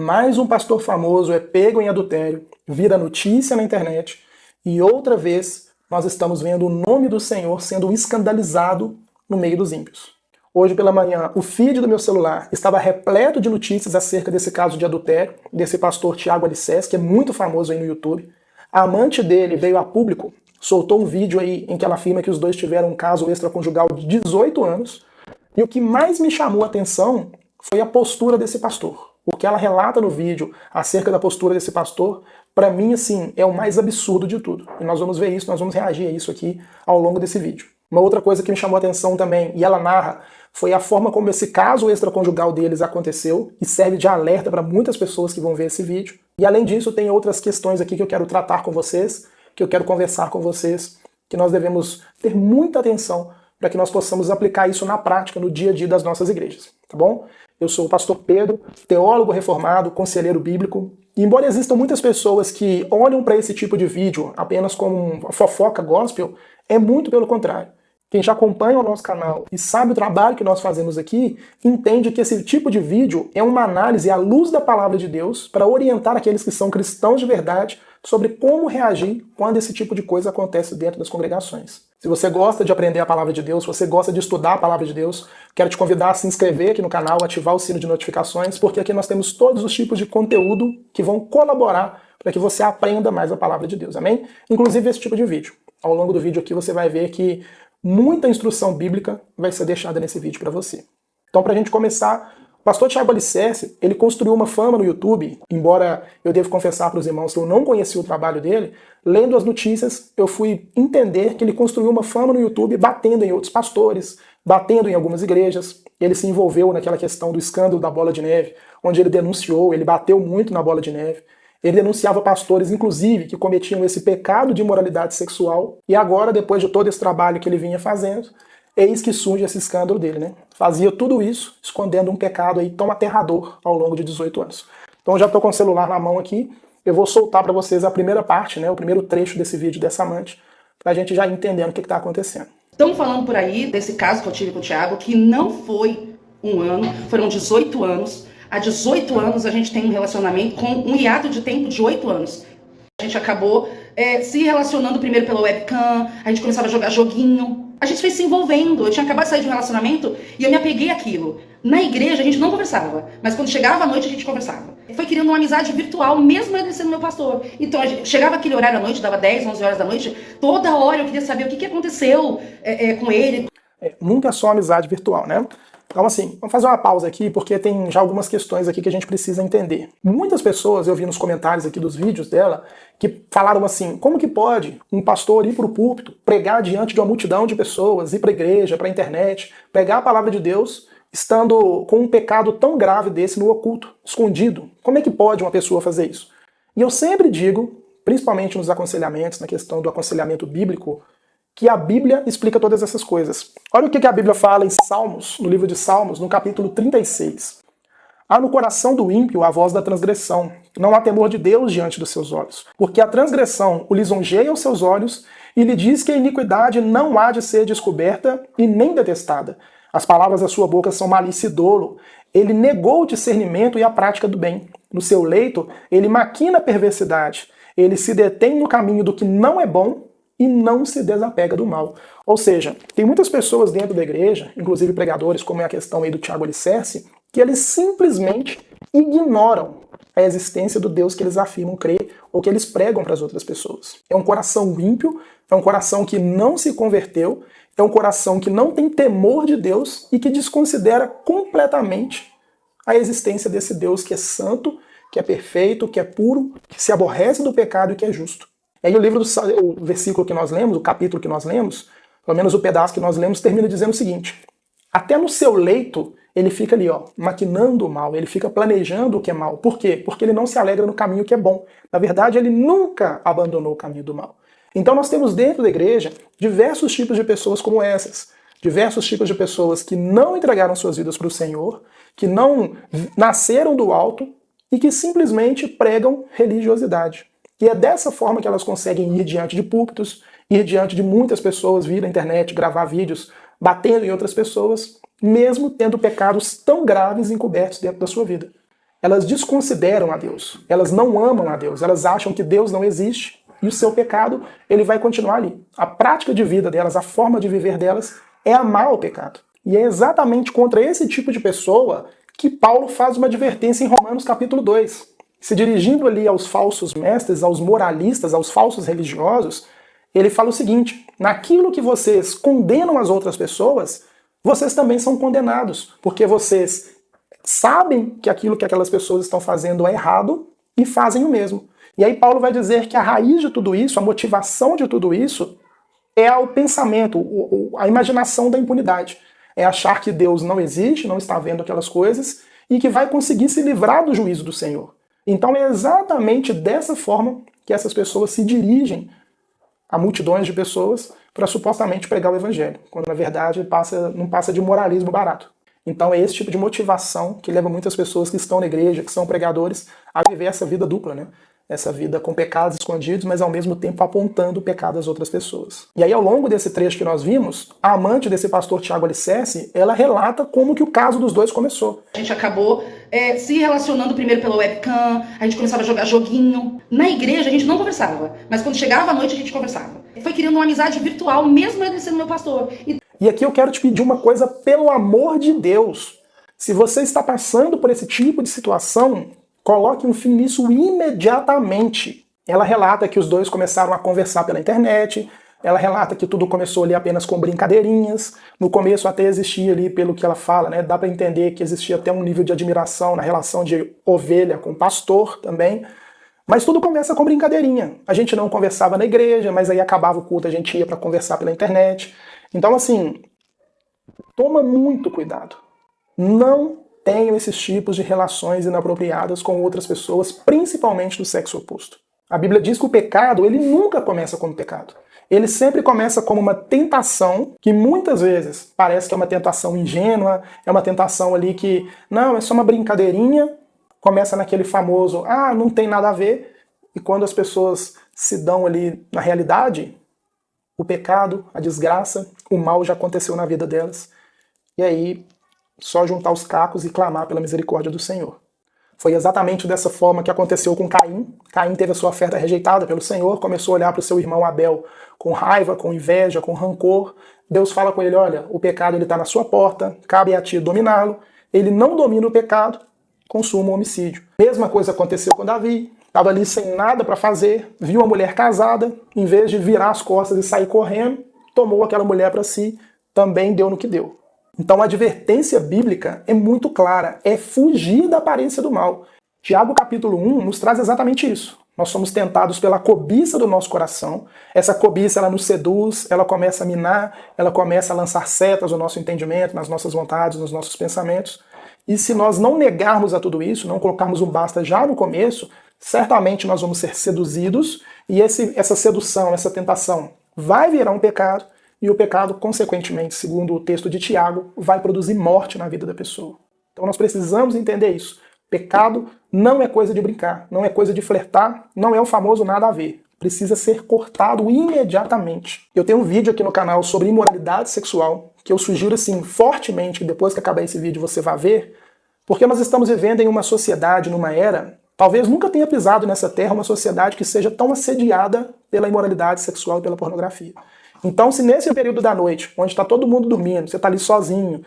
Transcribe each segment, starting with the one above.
Mais um pastor famoso é pego em adultério, vira notícia na internet, e outra vez nós estamos vendo o nome do Senhor sendo escandalizado no meio dos ímpios. Hoje pela manhã, o feed do meu celular estava repleto de notícias acerca desse caso de adultério, desse pastor Tiago Alicerce, que é muito famoso aí no YouTube. A amante dele veio a público, soltou um vídeo aí em que ela afirma que os dois tiveram um caso extraconjugal de 18 anos, e o que mais me chamou a atenção foi a postura desse pastor. O que ela relata no vídeo acerca da postura desse pastor, para mim, assim, é o mais absurdo de tudo. E nós vamos ver isso, nós vamos reagir a isso aqui ao longo desse vídeo. Uma outra coisa que me chamou a atenção também, e ela narra, foi a forma como esse caso extraconjugal deles aconteceu, e serve de alerta para muitas pessoas que vão ver esse vídeo. E além disso, tem outras questões aqui que eu quero tratar com vocês, que eu quero conversar com vocês, que nós devemos ter muita atenção para que nós possamos aplicar isso na prática, no dia a dia das nossas igrejas, tá bom? Eu sou o pastor Pedro, teólogo reformado, conselheiro bíblico, e embora existam muitas pessoas que olham para esse tipo de vídeo apenas como uma fofoca gospel, é muito pelo contrário. Quem já acompanha o nosso canal e sabe o trabalho que nós fazemos aqui, entende que esse tipo de vídeo é uma análise à luz da palavra de Deus para orientar aqueles que são cristãos de verdade sobre como reagir quando esse tipo de coisa acontece dentro das congregações. Se você gosta de aprender a palavra de Deus, se você gosta de estudar a palavra de Deus, quero te convidar a se inscrever aqui no canal, ativar o sino de notificações, porque aqui nós temos todos os tipos de conteúdo que vão colaborar para que você aprenda mais a palavra de Deus, amém? Inclusive esse tipo de vídeo. Ao longo do vídeo aqui você vai ver que muita instrução bíblica vai ser deixada nesse vídeo para você. Então, para a gente começar, o pastor Tiago Alicerce, ele construiu uma fama no YouTube, embora eu devo confessar para os irmãos que eu não conhecia o trabalho dele, lendo as notícias, eu fui entender que ele construiu uma fama no YouTube batendo em outros pastores, batendo em algumas igrejas. Ele se envolveu naquela questão do escândalo da bola de neve, onde ele denunciou, ele bateu muito na bola de neve. Ele denunciava pastores, inclusive, que cometiam esse pecado de imoralidade sexual. E agora, depois de todo esse trabalho que ele vinha fazendo, eis que surge esse escândalo dele, né? Fazia tudo isso escondendo um pecado aí tão aterrador ao longo de 18 anos. Então eu já estou com o celular na mão aqui, eu vou soltar para vocês a primeira parte, né? O primeiro trecho desse vídeo dessa amante, para a gente já entendendo o que está acontecendo. Estão falando por aí desse caso que eu tive com o Tiago, que não foi um ano, foram 18 anos. Há 18 anos a gente tem um relacionamento com um hiato de tempo de 8 anos. A gente acabou se relacionando primeiro pela webcam, a gente começava a jogar joguinho, a gente foi se envolvendo. Eu tinha acabado de sair de um relacionamento e eu me apeguei àquilo. Na igreja a gente não conversava, mas quando chegava a noite a gente conversava. Foi criando uma amizade virtual, mesmo ele sendo meu pastor. Então chegava aquele horário da noite, dava 10, 11 horas da noite, toda hora eu queria saber o que aconteceu com ele. Nunca é só amizade virtual, né? Então assim, vamos fazer uma pausa aqui, porque tem já algumas questões aqui que a gente precisa entender. Muitas pessoas, eu vi nos comentários aqui dos vídeos dela, que falaram assim, como que pode um pastor ir para o púlpito, pregar diante de uma multidão de pessoas, ir para a igreja, para a internet, pregar a palavra de Deus, estando com um pecado tão grave desse no oculto, escondido? Como é que pode uma pessoa fazer isso? E eu sempre digo, principalmente nos aconselhamentos, na questão do aconselhamento bíblico, que a Bíblia explica todas essas coisas. Olha o que a Bíblia fala em Salmos, no livro de Salmos, no capítulo 36. Há no coração do ímpio a voz da transgressão. Não há temor de Deus diante dos seus olhos. Porque a transgressão o lisonjeia aos seus olhos e lhe diz que a iniquidade não há de ser descoberta e nem detestada. As palavras da sua boca são malícia e dolo. Ele negou o discernimento e a prática do bem. No seu leito, ele maquina a perversidade. Ele se detém no caminho do que não é bom e não se desapega do mal. Ou seja, tem muitas pessoas dentro da igreja, inclusive pregadores, como é a questão aí do Tiago Alicerce, que eles simplesmente ignoram a existência do Deus que eles afirmam crer ou que eles pregam para as outras pessoas. É um coração ímpio, é um coração que não se converteu, é um coração que não tem temor de Deus e que desconsidera completamente a existência desse Deus que é santo, que é perfeito, que é puro, que se aborrece do pecado e que é justo. E aí o versículo que nós lemos, o capítulo que nós lemos, pelo menos o pedaço que nós lemos, termina dizendo o seguinte: até no seu leito ele fica ali, ó, maquinando o mal, ele fica planejando o que é mal. Por quê? Porque ele não se alegra no caminho que é bom. Na verdade, ele nunca abandonou o caminho do mal. Então nós temos dentro da igreja diversos tipos de pessoas como essas. Diversos tipos de pessoas que não entregaram suas vidas para o Senhor, que não nasceram do alto e que simplesmente pregam religiosidade. E é dessa forma que elas conseguem ir diante de púlpitos, ir diante de muitas pessoas, vir na internet, gravar vídeos, batendo em outras pessoas, mesmo tendo pecados tão graves encobertos dentro da sua vida. elas desconsideram a Deus, elas não amam a Deus, elas acham que Deus não existe e o seu pecado ele vai continuar ali. A prática de vida delas, a forma de viver delas é amar o pecado. E é exatamente contra esse tipo de pessoa que Paulo faz uma advertência em Romanos capítulo 2. Se dirigindo ali aos falsos mestres, aos moralistas, aos falsos religiosos, ele fala o seguinte: naquilo que vocês condenam as outras pessoas, vocês também são condenados, porque vocês sabem que aquilo que aquelas pessoas estão fazendo é errado e fazem o mesmo. E aí Paulo vai dizer que a raiz de tudo isso, a motivação de tudo isso, é o pensamento, a imaginação da impunidade. É achar que Deus não existe, não está vendo aquelas coisas, e que vai conseguir se livrar do juízo do Senhor. Então é exatamente dessa forma que essas pessoas se dirigem a multidões de pessoas para supostamente pregar o evangelho, quando na verdade não passa de moralismo barato. Então é esse tipo de motivação que leva muitas pessoas que estão na igreja, que são pregadores, a viver essa vida dupla, né? Essa vida com pecados escondidos, mas ao mesmo tempo apontando o pecado das outras pessoas. E aí ao longo desse trecho que nós vimos, a amante desse pastor Tiago Alicerce, ela relata como que o caso dos dois começou. A gente acabou se relacionando primeiro pela webcam, a gente começava a jogar joguinho. Na igreja a gente não conversava, mas quando chegava a noite a gente conversava. Foi criando uma amizade virtual, mesmo ele sendo meu pastor. E aqui eu quero te pedir uma coisa, pelo amor de Deus. Se você está passando por esse tipo de situação, coloque um fim nisso imediatamente. Ela relata que os dois começaram a conversar pela internet, ela relata que tudo começou ali apenas com brincadeirinhas, no começo até existia ali, pelo que ela fala, né, dá para entender que existia até um nível de admiração na relação de ovelha com pastor também, mas tudo começa com brincadeirinha. A gente não conversava na igreja, mas aí acabava o culto, a gente ia para conversar pela internet. Então assim, toma muito cuidado. Não tenham esses tipos de relações inapropriadas com outras pessoas, principalmente do sexo oposto. A Bíblia diz que o pecado, ele nunca começa como pecado. Ele sempre começa como uma tentação, que muitas vezes parece que é uma tentação ingênua, é uma tentação ali que, não, é só uma brincadeirinha, começa naquele famoso, não tem nada a ver, e quando as pessoas se dão ali na realidade, o pecado, a desgraça, o mal já aconteceu na vida delas, e aí só juntar os cacos e clamar pela misericórdia do Senhor. Foi exatamente dessa forma que aconteceu com Caim. Caim teve a sua oferta rejeitada pelo Senhor, começou a olhar para o seu irmão Abel com raiva, com inveja, com rancor. Deus fala com ele, olha, o pecado está na sua porta, cabe a ti dominá-lo. Ele não domina o pecado, consuma o homicídio. Mesma coisa aconteceu com Davi. Estava ali sem nada para fazer, viu uma mulher casada, em vez de virar as costas e sair correndo, tomou aquela mulher para si, também deu no que deu. Então a advertência bíblica é muito clara, é fugir da aparência do mal. Tiago capítulo 1 nos traz exatamente isso. Nós somos tentados pela cobiça do nosso coração, essa cobiça ela nos seduz, ela começa a minar, ela começa a lançar setas no nosso entendimento, nas nossas vontades, nos nossos pensamentos. E se nós não negarmos a tudo isso, não colocarmos um basta já no começo, certamente nós vamos ser seduzidos e essa sedução, essa tentação vai virar um pecado, e o pecado, consequentemente, segundo o texto de Tiago, vai produzir morte na vida da pessoa. Então nós precisamos entender isso. Pecado não é coisa de brincar, não é coisa de flertar, não é o famoso nada a ver. Precisa ser cortado imediatamente. Eu tenho um vídeo aqui no canal sobre imoralidade sexual, que eu sugiro assim fortemente que depois que acabar esse vídeo você vá ver, porque nós estamos vivendo em uma sociedade, numa era, talvez nunca tenha pisado nessa terra uma sociedade que seja tão assediada pela imoralidade sexual e pela pornografia. Então, se nesse período da noite, onde está todo mundo dormindo, você está ali sozinho,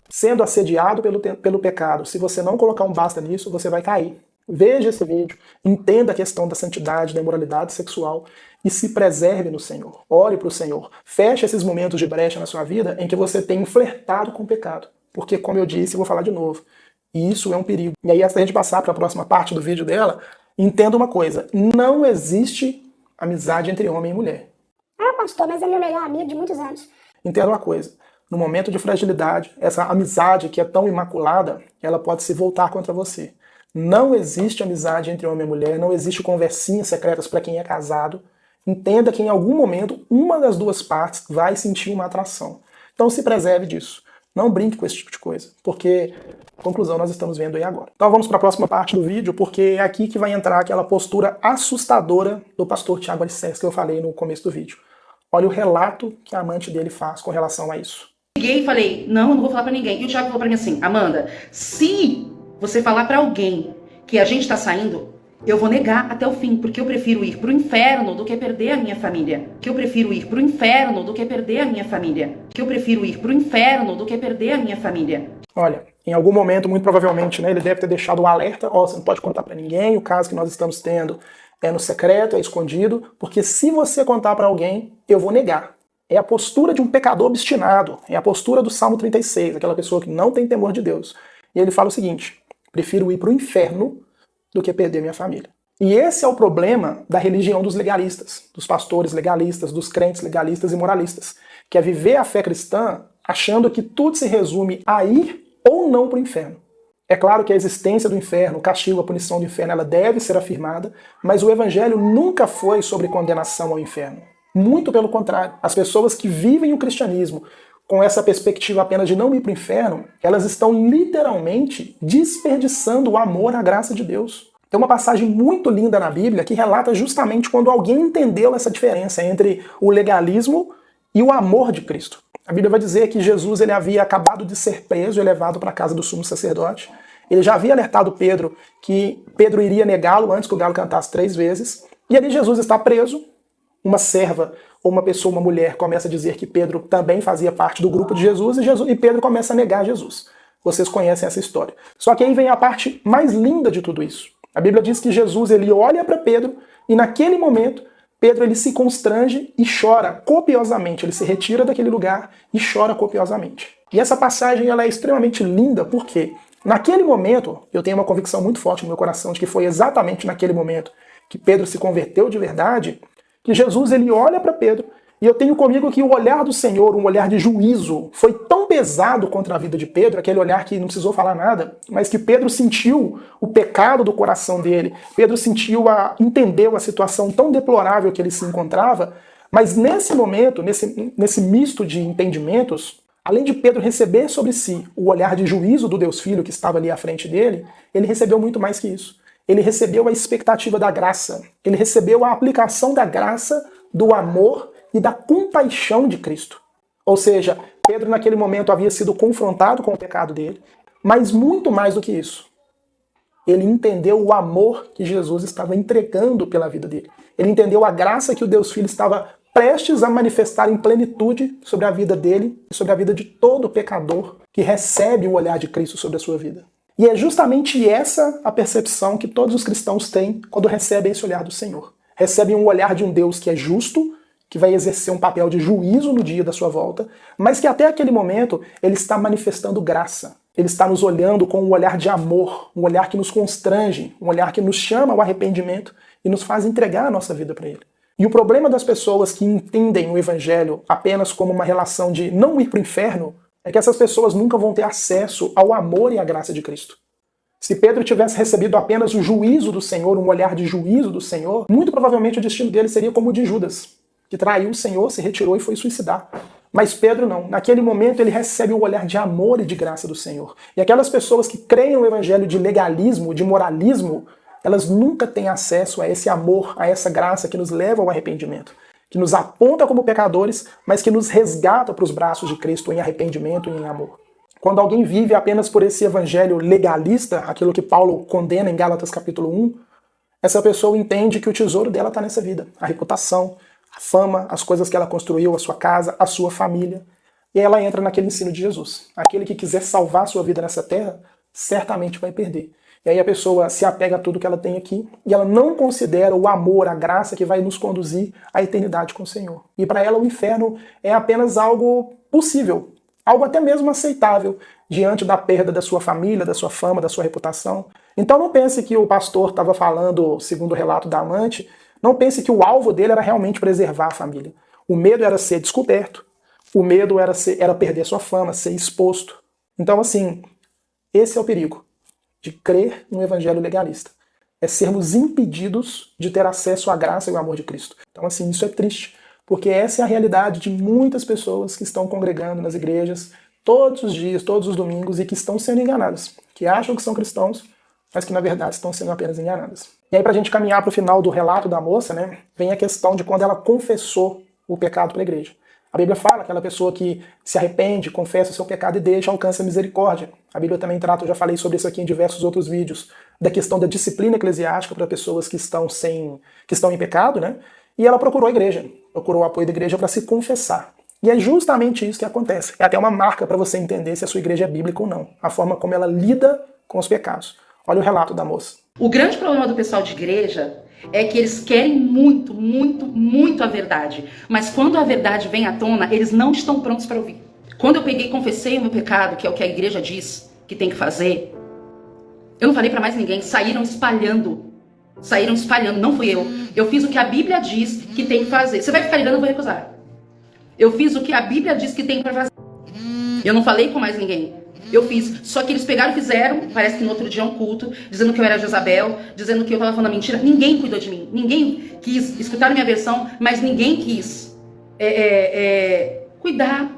sendo assediado pelo pecado, se você não colocar um basta nisso, você vai cair. Veja esse vídeo, entenda a questão da santidade, da imoralidade sexual e se preserve no Senhor. Ore para o Senhor. Feche esses momentos de brecha na sua vida em que você tem flertado com o pecado. Porque, como eu disse, eu vou falar de novo, isso é um perigo. E aí, antes da gente passar para a próxima parte do vídeo dela, entenda uma coisa, não existe amizade entre homem e mulher. Pastor, mas é meu melhor amigo de muitos anos. Entenda uma coisa, no momento de fragilidade, essa amizade que é tão imaculada, ela pode se voltar contra você. Não existe amizade entre homem e mulher, não existe conversinhas secretas para quem é casado. Entenda que em algum momento uma das duas partes vai sentir uma atração. Então se preserve disso. Não brinque com esse tipo de coisa, porque, conclusão, nós estamos vendo aí agora. Então vamos para a próxima parte do vídeo, porque é aqui que vai entrar aquela postura assustadora do pastor Tiago Alicerce que eu falei no começo do vídeo. Olha o relato que a amante dele faz com relação a isso. Liguei e falei, não vou falar pra ninguém. E o Thiago falou pra mim assim, Amanda, se você falar para alguém que a gente está saindo, eu vou negar até o fim, porque eu prefiro ir pro inferno do que perder a minha família. Que eu prefiro ir pro inferno do que perder a minha família. Que eu prefiro ir pro inferno do que perder a minha família. Olha, em algum momento, muito provavelmente, né, ele deve ter deixado um alerta, você não pode contar para ninguém, o caso que nós estamos tendo é no secreto, é escondido, porque se você contar para alguém, eu vou negar. É a postura de um pecador obstinado, é a postura do Salmo 36, aquela pessoa que não tem temor de Deus. E ele fala o seguinte: prefiro ir para o inferno do que perder minha família. E esse é o problema da religião dos legalistas, dos pastores legalistas, dos crentes legalistas e moralistas, que é viver a fé cristã achando que tudo se resume a ir ou não para o inferno. É claro que a existência do inferno, o castigo, a punição do inferno, ela deve ser afirmada, mas o evangelho nunca foi sobre condenação ao inferno. Muito pelo contrário. As pessoas que vivem o cristianismo com essa perspectiva apenas de não ir para o inferno, elas estão literalmente desperdiçando o amor à graça de Deus. Tem uma passagem muito linda na Bíblia que relata justamente quando alguém entendeu essa diferença entre o legalismo e o amor de Cristo. A Bíblia vai dizer que Jesus ele havia acabado de ser preso e levado para a casa do sumo sacerdote. Ele já havia alertado Pedro que Pedro iria negá-lo antes que o galo cantasse 3 vezes. E ali Jesus está preso. Uma serva ou uma pessoa, uma mulher, começa a dizer que Pedro também fazia parte do grupo de Jesus e Pedro começa a negar Jesus. Vocês conhecem essa história. Só que aí vem a parte mais linda de tudo isso. A Bíblia diz que Jesus ele olha para Pedro e naquele momento Pedro ele se constrange e chora copiosamente. Ele se retira daquele lugar e chora copiosamente. E essa passagem ela é extremamente linda porque naquele momento, eu tenho uma convicção muito forte no meu coração de que foi exatamente naquele momento que Pedro se converteu de verdade, que Jesus ele olha para Pedro, e eu tenho comigo que o olhar do Senhor, um olhar de juízo, foi tão pesado contra a vida de Pedro, aquele olhar que não precisou falar nada, mas que Pedro sentiu o pecado do coração dele, Pedro entendeu a situação tão deplorável que ele se encontrava, mas nesse momento, nesse misto de entendimentos, além de Pedro receber sobre si o olhar de juízo do Deus Filho que estava ali à frente dele, ele recebeu muito mais que isso. Ele recebeu a expectativa da graça. Ele recebeu a aplicação da graça, do amor e da compaixão de Cristo. Ou seja, Pedro naquele momento havia sido confrontado com o pecado dele, mas muito mais do que isso. Ele entendeu o amor que Jesus estava entregando pela vida dele. Ele entendeu a graça que o Deus Filho estava prestes a manifestar em plenitude sobre a vida dele e sobre a vida de todo pecador que recebe o olhar de Cristo sobre a sua vida. E é justamente essa a percepção que todos os cristãos têm quando recebem esse olhar do Senhor. Recebem um olhar de um Deus que é justo, que vai exercer um papel de juízo no dia da sua volta, mas que até aquele momento ele está manifestando graça. Ele está nos olhando com um olhar de amor, um olhar que nos constrange, um olhar que nos chama ao arrependimento e nos faz entregar a nossa vida para Ele. E o problema das pessoas que entendem o Evangelho apenas como uma relação de não ir para o inferno é que essas pessoas nunca vão ter acesso ao amor e à graça de Cristo. Se Pedro tivesse recebido apenas o juízo do Senhor, um olhar de juízo do Senhor, muito provavelmente o destino dele seria como o de Judas, que traiu o Senhor, se retirou e foi suicidar. Mas Pedro não. Naquele momento ele recebe o olhar de amor e de graça do Senhor. E aquelas pessoas que creem no evangelho de legalismo, de moralismo, elas nunca têm acesso a esse amor, a essa graça que nos leva ao arrependimento, que nos aponta como pecadores, mas que nos resgata para os braços de Cristo em arrependimento e em amor. Quando alguém vive apenas por esse evangelho legalista, aquilo que Paulo condena em Gálatas capítulo 1, essa pessoa entende que o tesouro dela está nessa vida, a reputação, a fama, as coisas que ela construiu, a sua casa, a sua família. E ela entra naquele ensino de Jesus. Aquele que quiser salvar a sua vida nessa terra, certamente vai perder. E aí a pessoa se apega a tudo que ela tem aqui e ela não considera o amor, a graça que vai nos conduzir à eternidade com o Senhor. E para ela o inferno é apenas algo possível, algo até mesmo aceitável diante da perda da sua família, da sua fama, da sua reputação. Então não pense que o pastor estava falando, segundo o relato da amante, não pense que o alvo dele era realmente preservar a família. O medo era ser descoberto, o medo era perder sua fama, ser exposto. Então assim, esse é o perigo de crer no evangelho legalista. É sermos impedidos de ter acesso à graça e ao amor de Cristo. Então assim, isso é triste, porque essa é a realidade de muitas pessoas que estão congregando nas igrejas todos os dias, todos os domingos e que estão sendo enganadas, que acham que são cristãos, mas que na verdade estão sendo apenas enganadas. E aí pra gente caminhar para o final do relato da moça, né, vem a questão de quando ela confessou o pecado para a igreja. A Bíblia fala que aquela pessoa que se arrepende, confessa o seu pecado e deixa, alcança a misericórdia. A Bíblia também trata, eu já falei sobre isso aqui em diversos outros vídeos, da questão da disciplina eclesiástica para pessoas que estão em pecado, né? E ela procurou a igreja, procurou o apoio da igreja para se confessar. E é justamente isso que acontece. É até uma marca para você entender se a sua igreja é bíblica ou não. A forma como ela lida com os pecados. Olha o relato da moça. O grande problema do pessoal de igreja é que eles querem muito, muito, muito a verdade. Mas quando a verdade vem à tona, eles não estão prontos para ouvir. Quando eu peguei e confessei o meu pecado, que é o que a igreja diz que tem que fazer, eu não falei para mais ninguém, saíram espalhando, não fui eu. Eu fiz o que a Bíblia diz que tem que fazer. Você vai ficar ligando, eu vou recusar. Eu fiz o que a Bíblia diz que tem para fazer. Eu não falei com mais ninguém. Eu fiz, só que eles pegaram e fizeram, parece que no outro dia um culto, dizendo que eu era Jezabel, dizendo que eu estava falando mentira. Ninguém cuidou de mim, ninguém quis escutar minha versão, mas ninguém quis cuidar,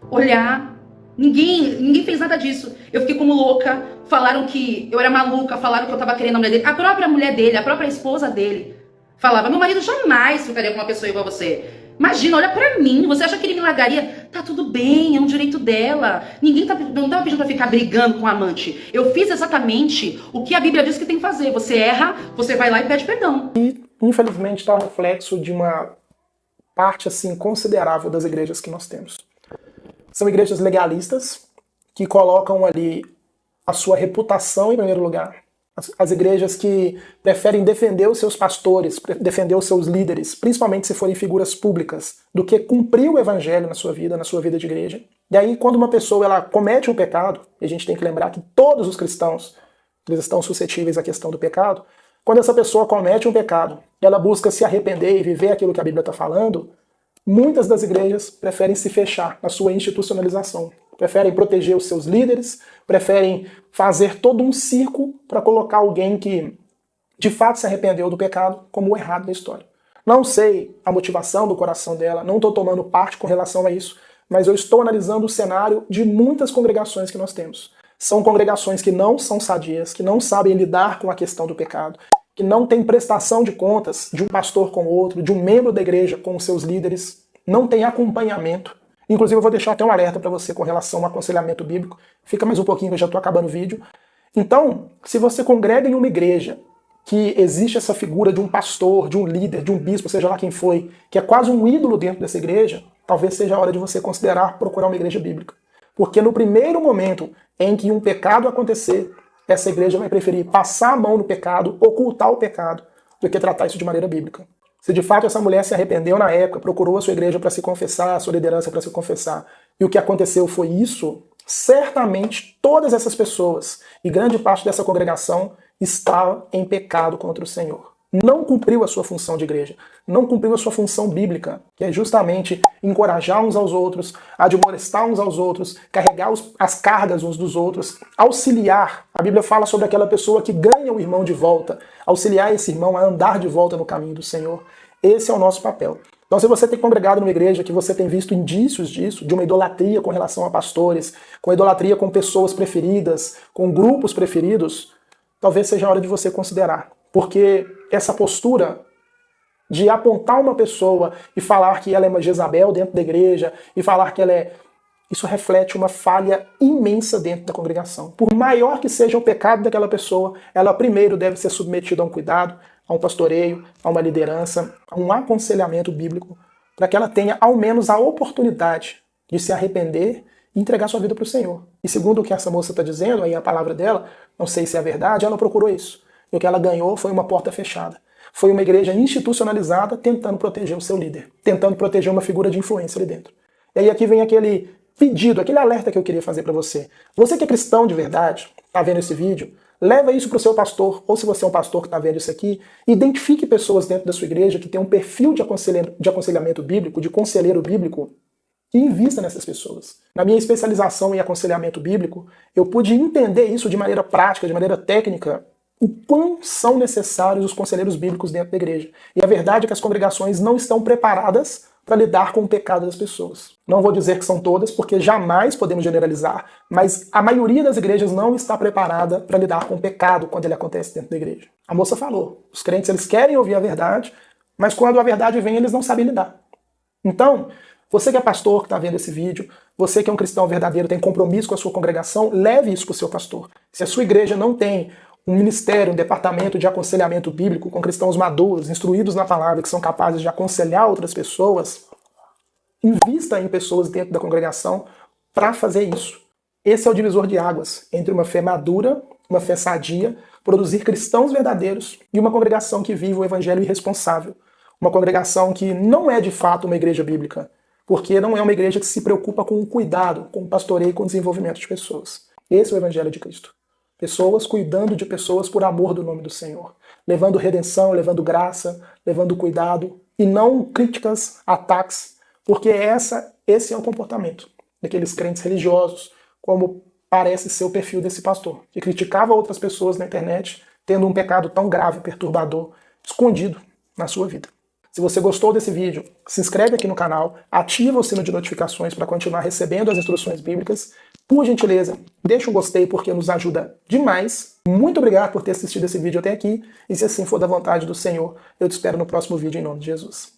olhar. Ninguém fez nada disso. Eu fiquei como louca, falaram que eu era maluca, falaram que eu estava querendo a mulher dele. A própria mulher dele, a própria esposa dele, falava, meu marido jamais ficaria com uma pessoa igual a você. Imagina, olha pra mim, você acha que ele me largaria? Tá tudo bem, é um direito dela. Ninguém não tava pedindo pra ficar brigando com o amante. Eu fiz exatamente o que a Bíblia diz que tem que fazer. Você erra, você vai lá e pede perdão. E, infelizmente, está um reflexo de uma parte assim considerável das igrejas que nós temos. São igrejas legalistas que colocam ali a sua reputação em primeiro lugar. As igrejas que preferem defender os seus pastores, defender os seus líderes, principalmente se forem figuras públicas, do que cumprir o evangelho na sua vida de igreja. E aí, quando uma pessoa ela comete um pecado, e a gente tem que lembrar que todos os cristãos eles estão suscetíveis à questão do pecado, quando essa pessoa comete um pecado, ela busca se arrepender e viver aquilo que a Bíblia está falando, muitas das igrejas preferem se fechar na sua institucionalização. Preferem proteger os seus líderes, preferem fazer todo um circo para colocar alguém que de fato se arrependeu do pecado como o errado da história. Não sei a motivação do coração dela, não estou tomando parte com relação a isso, mas eu estou analisando o cenário de muitas congregações que nós temos. São congregações que não são sadias, que não sabem lidar com a questão do pecado, que não têm prestação de contas de um pastor com o outro, de um membro da igreja com os seus líderes, não tem acompanhamento. Inclusive eu vou deixar até um alerta para você com relação ao aconselhamento bíblico. Fica mais um pouquinho que eu já estou acabando o vídeo. Então, se você congrega em uma igreja que existe essa figura de um pastor, de um líder, de um bispo, seja lá quem foi, que é quase um ídolo dentro dessa igreja, talvez seja a hora de você considerar procurar uma igreja bíblica. Porque no primeiro momento em que um pecado acontecer, essa igreja vai preferir passar a mão no pecado, ocultar o pecado, do que tratar isso de maneira bíblica. Se de fato essa mulher se arrependeu na época, procurou a sua igreja para se confessar, a sua liderança para se confessar, e o que aconteceu foi isso, certamente todas essas pessoas e grande parte dessa congregação estava em pecado contra o Senhor. Não cumpriu a sua função de igreja, não cumpriu a sua função bíblica, que é justamente encorajar uns aos outros, admoestar uns aos outros, carregar as cargas uns dos outros, auxiliar. A Bíblia fala sobre aquela pessoa que ganha o irmão de volta, auxiliar esse irmão a andar de volta no caminho do Senhor. Esse é o nosso papel. Então, se você tem congregado numa igreja que você tem visto indícios disso, de uma idolatria com relação a pastores, com idolatria com pessoas preferidas, com grupos preferidos, talvez seja a hora de você considerar. Porque essa postura de apontar uma pessoa e falar que ela é uma Jezabel dentro da igreja, e falar que ela é... Isso reflete uma falha imensa dentro da congregação. Por maior que seja o pecado daquela pessoa, ela primeiro deve ser submetida a um cuidado, a um pastoreio, a uma liderança, a um aconselhamento bíblico, para que ela tenha ao menos a oportunidade de se arrepender e entregar sua vida para o Senhor. E segundo o que essa moça está dizendo, aí a palavra dela, não sei se é verdade, ela procurou isso. E o que ela ganhou foi uma porta fechada. Foi uma igreja institucionalizada tentando proteger o seu líder, tentando proteger uma figura de influência ali dentro. E aí aqui vem aquele pedido, aquele alerta que eu queria fazer para você. Você que é cristão de verdade, está vendo esse vídeo, leva isso para o seu pastor, ou se você é um pastor que está vendo isso aqui, identifique pessoas dentro da sua igreja que tem um perfil de aconselhamento bíblico, de conselheiro bíblico, e invista nessas pessoas. Na minha especialização em aconselhamento bíblico, eu pude entender isso de maneira prática, de maneira técnica, o quão são necessários os conselheiros bíblicos dentro da igreja. E a verdade é que as congregações não estão preparadas para lidar com o pecado das pessoas. Não vou dizer que são todas, porque jamais podemos generalizar, mas a maioria das igrejas não está preparada para lidar com o pecado quando ele acontece dentro da igreja. A moça falou, os crentes eles querem ouvir a verdade, mas quando a verdade vem eles não sabem lidar. Então, Você que é pastor, que está vendo esse vídeo, você que é um cristão verdadeiro, tem compromisso com a sua congregação, leve isso para o seu pastor. Se a sua igreja não tem um ministério, um departamento de aconselhamento bíblico com cristãos maduros, instruídos na palavra, que são capazes de aconselhar outras pessoas, invista em pessoas dentro da congregação para fazer isso. Esse é o divisor de águas entre uma fé madura, uma fé sadia, produzir cristãos verdadeiros e uma congregação que vive o evangelho irresponsável. Uma congregação que não é de fato uma igreja bíblica, porque não é uma igreja que se preocupa com o cuidado, com o pastoreio, com o desenvolvimento de pessoas. Esse é o evangelho de Cristo. Pessoas cuidando de pessoas por amor do nome do Senhor. Levando redenção, levando graça, levando cuidado, e não críticas, ataques, porque esse é o comportamento daqueles crentes religiosos, como parece ser o perfil desse pastor, que criticava outras pessoas na internet, tendo um pecado tão grave, perturbador, escondido na sua vida. Se você gostou desse vídeo, se inscreve aqui no canal, ativa o sino de notificações para continuar recebendo as instruções bíblicas. Por gentileza, deixa um gostei porque nos ajuda demais. Muito obrigado por ter assistido esse vídeo até aqui, e se assim for da vontade do Senhor, eu te espero no próximo vídeo em nome de Jesus.